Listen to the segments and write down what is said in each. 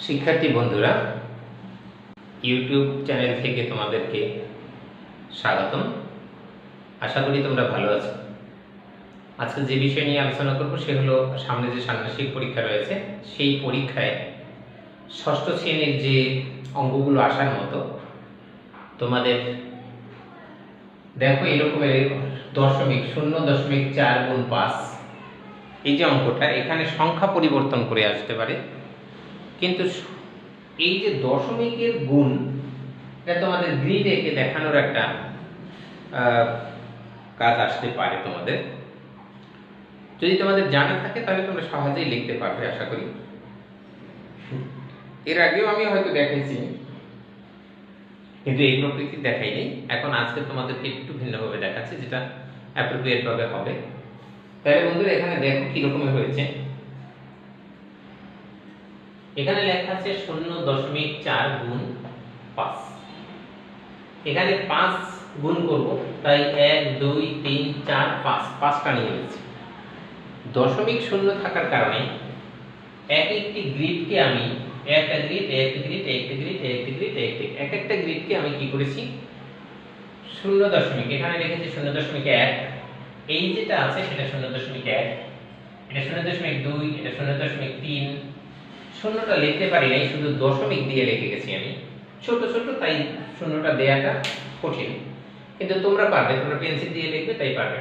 শিক্ষার্থী বন্ধুরা, YouTube channel থেকে তোমাদেরকে স্বাগতম। আশা করি তোমরা ভালো আছো। আজকে যে বিষয় নিয়ে আলোচনা করব সে হলো সামনে যে ষান্মাসিক পরীক্ষা রয়েছে, সেই পরীক্ষায় ষষ্ঠ শ্রেণীর যে অঙ্কগুলো আসার মতো তোমাদের দেখো এরকমের 0.4 গুণ 5 এই যে অঙ্কটা, এখানে সংখ্যা পরিবর্তন করে আসতে পারে, কিন্তু এই যে দশমিকের গুণ, এটা তোমাদের গ্রিড এঁকে দেখানোর একটা কাজ আসতে পারে তোমাদের। যদি তোমাদের জানা থাকে তাহলে তোমরা সহজেই লিখতে পারবে আশা করি। এর আগেও আমি হয়তো দেখাইছি, কিন্তু এই প্রকৃতি দেখাইনি। এখন আজকে তোমাদেরকে একটু ভিন্নভাবে দেখাচ্ছি, যেটা অ্যাপ্রোপ্রিয়েট ভাবে হবে। তাহলে বন্ধুরা, এখানে দেখো কি রকমের হয়েছে। এখানে লেখা আছে 0.4 গুণ 5। এখানে 5 গুণ করব, তাই 1 2 3 4 5 5টা নিয়ে নিয়েছি। দশমিক শূন্য থাকার কারণে একটি গ্রিডকে আমি একটা গ্রিড এক একটা গ্রিডকে আমি কি করেছি, 0. এখানে লিখেছি 0.1। এই যেটা আছে সেটা 0.1, এটা 0.2, এটা 0.3। শূন্যটা লিখতে পারি নাই, শুধু দশমিক দিয়ে লিখে গেছি আমি, ছোট ছোট, তাই শূন্যটা দেয়াটা কঠিন। কিন্তু তোমরা পারবে, তোমরা পেন্সিল দিয়ে লিখবে তাই পারবে।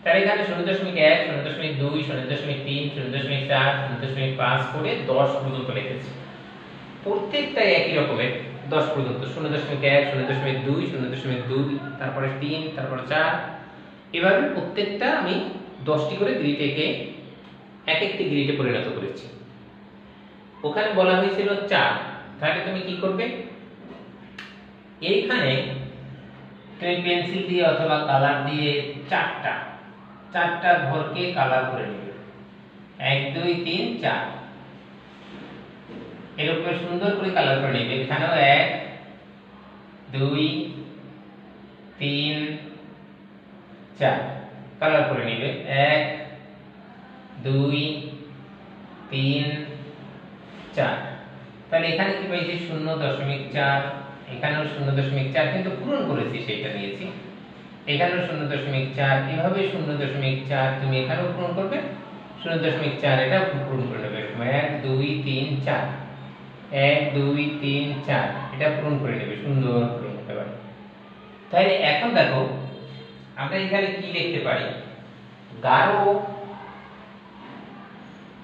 তাহলে এখানে 0.1, 0.2, 0.3, 0.4, 0.5 করে 10 পর্যন্ত লিখেছি। প্রত্যেকটাই একই রকমের 10 পর্যন্ত, 0.1, 0.2, 0.2, তারপরে 3, তারপরে 4, এভাবে প্রত্যেকটা আমি 10টি করে গ্রিড এঁকে এক একটি গ্রিডে পরিণত করেছি। ওখানে বলা হয়েছিল 4, তাহলে তুমি কি করবে, এইখানে তুমি পেন্সিল দিয়ে অথবা কালার দিয়ে চারটা ঘরকে কালার করে নেবে। 1 2 3 4 এরকম সুন্দর করে কালার করে নেবে। এখানেও 1 2 3 4 কালার করে নেবে। 1 2 3 4। তাহলে এখানে কি পাইছি, 0.4, এখানেও 0.4, কিন্তু পূরণ করেছি সেটা নিয়েছি। এখানেও 0.4, এভাবে 0.4 তুমি এখানেও পূরণ করবে, 0.4 এটা পূরণ করে নেবে। 1 2 3 4, 1 2 3 4 এটা পূরণ করে নেবে সুন্দর করে একেবারে। তাহলে এখন দেখো আমরা এখানে কি লিখতে পারি, গাঢ়,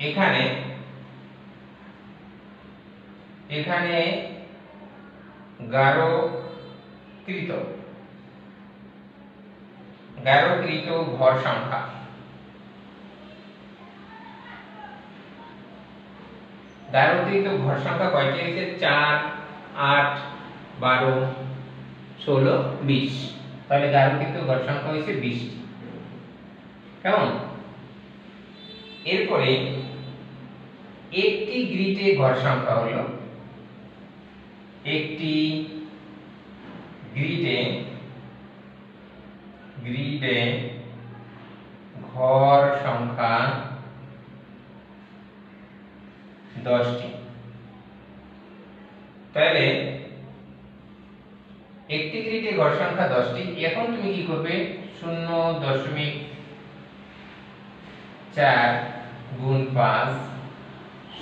এখানে গাঢ়কৃত ঘর সংখ্যা, গাঢ়কৃত ঘর সংখ্যা কয়টি হয়েছে, 4 8 12 16 20। তাহলে গাঢ়কৃত ঘর সংখ্যা হয়েছে 20। কেমন? এরপরে একটি গ্রিডে ঘর সংখ্যা হলো, একটি গ্রিডে ঘর সংখ্যা 10টি। তাহলে একটি গ্রিডে ঘর সংখ্যা 10টি। এখন তুমি কি করবে, 0.4 গুণ 5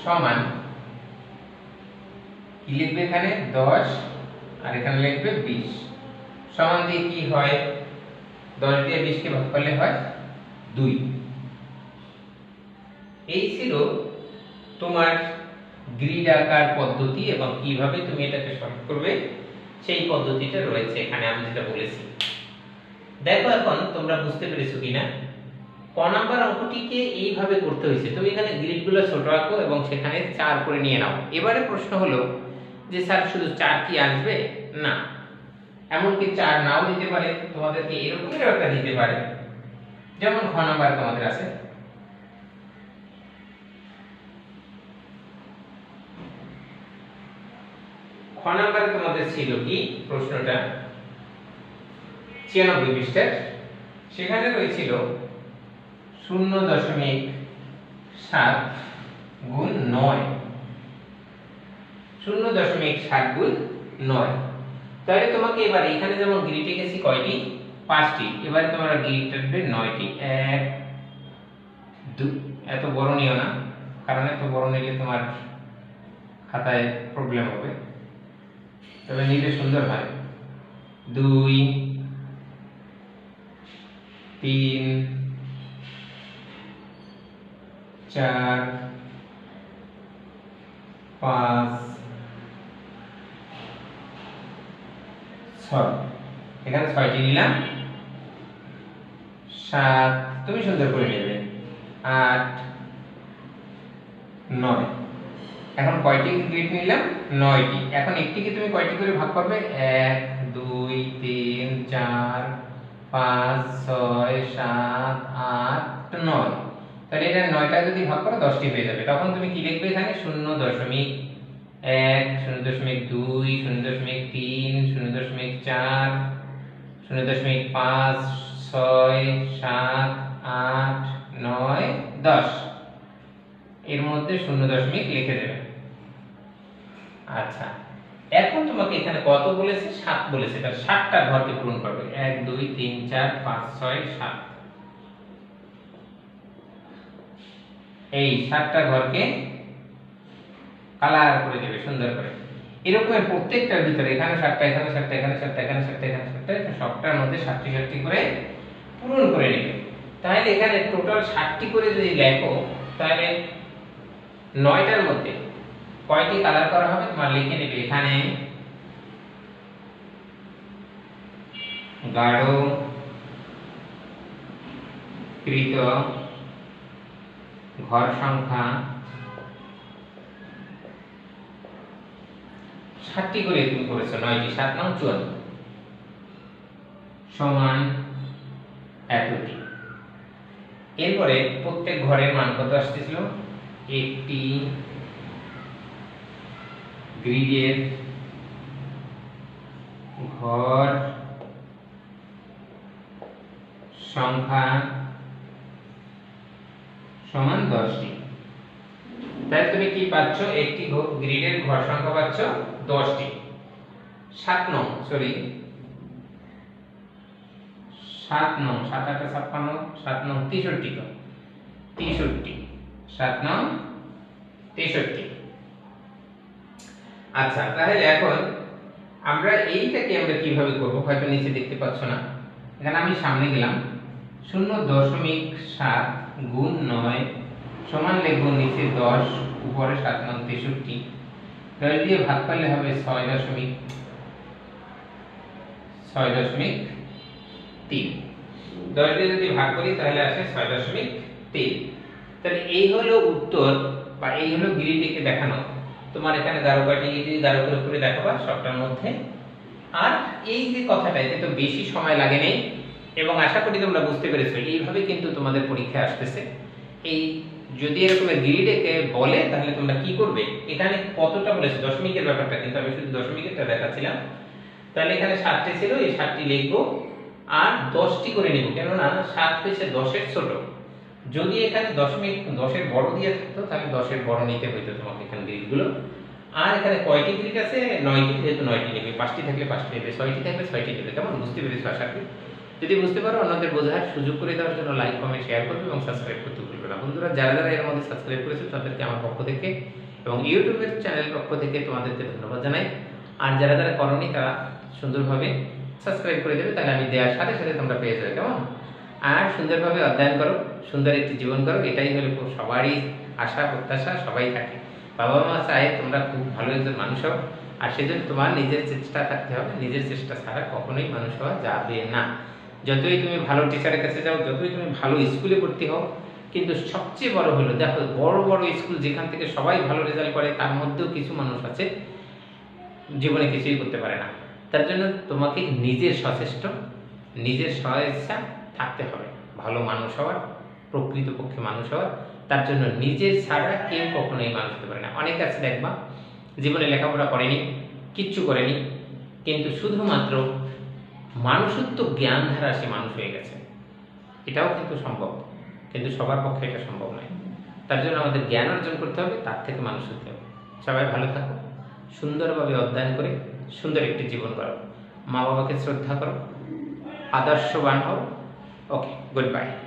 সমান কি লিখবে, এখানে 10 আর এখানে লিখবে 20, সমান দিয়ে কি হয়, 10 দিয়ে 20 কে ভাগ করলে হয় 2। এই ছিল তোমার গ্রিড আঁকার পদ্ধতি, এবং কিভাবে তুমি এটাকে সলভ করবে সেই পদ্ধতিটা রয়েছে এখানে আমি যেটা বলেছি। দেখো এখন তোমরা বুঝতে পেরেছো কিনা। ক নাম্বার অঙ্কটিকে এইভাবে করতে হয়েছে, তুমি এখানে গ্রিডগুলো ছোট আঁকো এবং সেখানে 4 করে নিয়ে নাও। এবারে প্রশ্ন হলো যে স্যার শুধু 4 কি আসবে, না, এমনকি 4 নাও দিতে পারে, তোমাদেরকে এরকমের একটা দিতে পারে। যেমন খ নাম্বার তোমাদের আছে, খ নাম্বারে তোমাদের ছিল কি প্রশ্নটা, 96 পৃষ্ঠার, সেখানে রয়েছিল 0.7 গুণ 9। 0.7 গুণ 9। তাহলে তোমাকে এবার এখানে যেমন গ্রিড এঁকেছি কয়টি, 5টি, এবারে তোমার গ্রিড থাকবে 9টি। 1 2, এত বড় নিও না, কারণ এত বড় নিলে তোমার খাতায় প্রবলেম হবে, তবে নিলে সুন্দর হয়। 2 3 4 5 6, এখানে 6টি নিলাম। 7, তুমি সুন্দর করে নেবে। 8 9, এখন কয়টি গ্রিড নিলাম, 9টি। এখন একটিকে তুমি কয়টি করে ভাগ করবে, 1 2 3 4 5 6 7 8 9। তাহলে এটা 9টা যদি ভাগ করো 10টি হয়ে যাবে। তখন তুমি কি লিখবে এখানে, 0.1 0.2 0.3 0.4 0.5 6 7 8 9 10, এর মধ্যে 0 লিখে দেবে। আচ্ছা, এখন তোমাকে এখানে কত বলেছে, 7 বলেছে, তাহলে 7টা ঘরকে পূরণ করবে। 1 2 3 4 5 6 7, এই 7টা ঘরকে কালার করে দেবে সুন্দর করে। এরকম প্রত্যেকটার ভিতরে এখানে 7টা, এখানে 7টা, এখানে 7টা, এখানে 7টা, এখানে 7টা, সবটার মধ্যে 7টি 7টি করে পূরণ করে নেবে। তাহলে এখানে টোটাল 7টি করে যদি লেখো, তাহলে 9টার মধ্যে কয়টি কালার করা হবে তোমার লিখে নেবে। এখানে গাঢ় কৃত ঘর সংখ্যা 7টি করে তুমি করেছো, 9টি, 7 9 54 সমান এতটি। এরপরে প্রত্যেক ঘরের মান কত আসতেছিল, একটি গ্রিডের ঘর সংখ্যা সমান 10টি। তাহলে তুমি কি পাচ্ছ, একটি গ্রিডের ঘর সংখ্যা পাচ্ছ 10টি। 7 নং 7 নং 7 8 56, 7 নং 63, তো 63, 7 নং 63। আচ্ছা, তাহলে এখন আমরা এইটাকে আমরা কিভাবে করব, হয়তো নিচে দেখতে পাচ্ছ না, এখানে আমি সামনে গেলাম। 0.7 গুণ 9 সমান লিখব নিচে 10, উপরে 7 নং 63, 10 দিয়ে ভাগ করলে হবে 6.3, 10 দিয়ে যদি ভাগ করি তাহলে আসে 6.3। তাহলে এই হলো উত্তর, বা এই হলো গ্রিডকে দেখানো। তোমার এখানে গাঢ় কাটি গাঢ় করে দেখাবা সবটার মধ্যে। আর এই যে কথাটা, এতে তো বেশি সময় লাগে নেই, এবং আশা করি তোমরা বুঝতে পেরেছো। এইভাবে কিন্তু তোমাদের পরীক্ষা আসতেছে। এই যদি এরকম গ্রিডকে বলে তাহলে তোমরা কি করবে, এখানে কতটা বলেছে দশমিকের ব্যাপারটা, কিন্তু আমি শুধু দশমিকেরটা দেখাচ্ছিলাম। তাহলে এখানে 7টি ছিল, এই 7টি লিখবো আর 10টি করে নিব, কেননা 7 হচ্ছে 10-এর ছোট। যদি এখানে দশমিক 10-এর বড় দিয়ে থাকতো তাহলে 10-এর বড় নিতে হইতো তোমাকে এখানে গ্রিডগুলো। আর এখানে কয়টি গ্রিড আছে, 9টি, যেহেতু 9টি নেবে, 5টি থাকলে 5টি নেবে, 6টি থাকলে 6টি নেবে। কেমন বুঝতে পেরেছো আশা করি। যদি বুঝতে পারো, অন্যদের বোঝার সুযোগ করে দেওয়ার জন্য লাইক কমেন্ট শেয়ার করবে এবং সাবস্ক্রাইব করতে ভুলবে না। বন্ধুরা, যারা যারা এর মধ্যে সাবস্ক্রাইব করেছো তাদেরকে আমার পক্ষ থেকে এবং ইউটিউবের চ্যানেল পক্ষ থেকে তোমাদেরকে ধন্যবাদ জানাই। আর যারা যারা করনি তারা সুন্দরভাবে সাবস্ক্রাইব করে দেবে, তাহলে আমি দেওয়ার সাথে সাথে তোমরা পেয়ে যাবে। কেমন? আর সুন্দরভাবে অধ্যয়ন করো, সুন্দর একটি জীবন করো, এটাই হলো সবারই আশা প্রত্যাশা, সবাই থাকে। বাবা মা চায় তোমরা খুব ভালো একজন মানুষ হও, আর সেজন্য তোমার নিজের চেষ্টা থাকতে হবে। নিজের চেষ্টা ছাড়া কখনোই মানুষ হওয়া যাবে না। যতই তুমি ভালো টিচারের কাছে যাও, যতই তুমি ভালো স্কুলে ভর্তি হও, কিন্তু সবচেয়ে বড় হলো, দেখো বড় বড় স্কুল যেখান থেকে সবাই ভালো রেজাল্ট করে, তার মধ্যেও কিছু মানুষ আছে জীবনে কিছুই করতে পারে না। তার জন্য তোমাকে নিজের সচেষ্ট, নিজের স্বেচ্ছা থাকতে হবে ভালো মানুষ হওয়ার, প্রকৃতপক্ষে মানুষ হওয়ার। তার জন্য নিজের ছাড়া কেউ কখনোই মানুষ হতে পারে না। অনেক আছে দেখবা জীবনে লেখাপড়া করেনি, কিচ্ছু করেনি, কিন্তু শুধুমাত্র মানুষত্ব জ্ঞান ধারা সে মানুষ হয়ে গেছে। এটাও কিন্তু সম্ভব, কিন্তু সবার পক্ষে এটা সম্ভব নয়। তার জন্য আমাদের জ্ঞান অর্জন করতে হবে, তার থেকে মানুষ হতে হবে। সবাই ভালো থাকো, সুন্দরভাবে অধ্যয়ন করে সুন্দর একটি জীবন করো, মা বাবাকে শ্রদ্ধা করো, আদর্শবান হও। ওকে, গুড বাই।